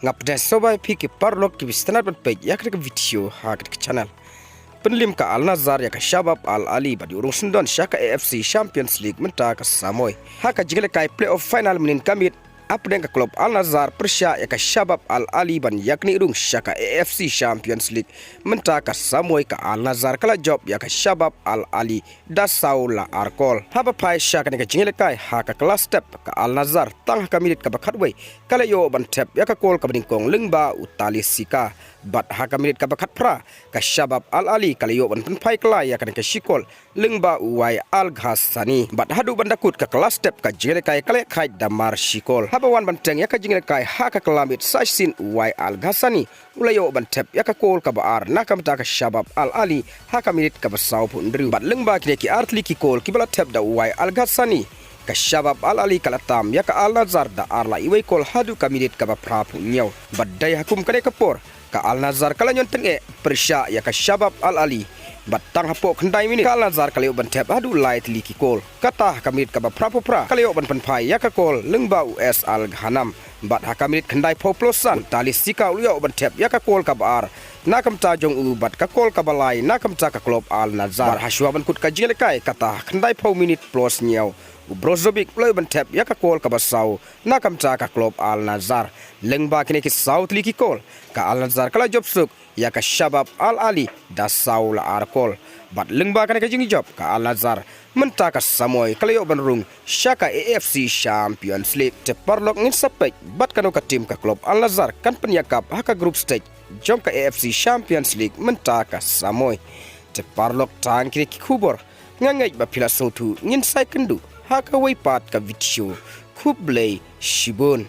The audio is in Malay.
ngap des sobai piki parlok ki bistanat ban page yak ke video ha ke channel penlim ka Al Nassr ya ka Shabab Al Ali badi urung sundon syaka AFC Champions League menta ka Samoy ha ka jigele kai playoff final menin kamit apden ka klub Al Nassr persya ya ka Shabab Al Ali ban yakni urung syaka AFC Champions League menta ka Samoy ka Al Nassr kala job ya ka Shabab Al Ali da saula arkol haba pai syaka ka jigele kai ha ka kelas thep ka Al Nassr tang ka minit ka bakhatwei kala yo ban thep ya ka kol ka bingkong lengba Tallisica bat ha ka minit ka bakhat pra ka Shabab Al Ali kala yo ban pai kala ya ka shikol lengba uai Al Ghasani bat hadu bandakut ka kelas thep ka jigele kai kala khai damar shikol habawan banteng ya ka jingel kai ha ka kelamit sasin uai Al Ghasani ulayo bantep ya ka kol ka baar nakam ta ka Shabab Al Ali ha ka minit ka basau pun ndri bat lengba kine ki artli ki kol ki bala tep da uai Al Ghasani ka Shabab Al Ali kala tam ya ka Al Nassr da arla iwai kol hadu ka minit ka ba prapu nyaw badai hakum kane kapor ka Al Nassr kala nyon tenge persya ya ka Shabab Al Ali batang hapoh 9minit ka Al Nassr kala yo bantep hadu light li ki kol kata ka minit ka ba prapu pra kala yo ban panpai ya ka kol lengba US Al Ghanam bat ha ka minit khandai poplosan Tallisica uyo bantep ya ka kol ka bar nakam ta jong u bat ka kol ka balai nakam ta ka klub Al Nassr haswa ban kut ka jile kai kata khandai po minit plus nyaw Brozovic loy bantep ya ka kol ka basau nakam ta ka klub Al Nassr lengba kini ki south li ki kol ka Al Nassr kala job suk ya ka Shabab Al Ali da saula arkol bat lengba kani ka jingi job ka Al Nassr menta ka Samoy kala yo banrung syaka AFC Champions League te parlok ngin sapek bat kanu ka tim ka klub Al Nassr kan penyakap ha ka group stage jom ka AFC Champions League menta ka Samoy te parlok Tang kini ki kubor ngangai ba pila sautu ngin sai kendu ha ka wai pat ka video kublai shibun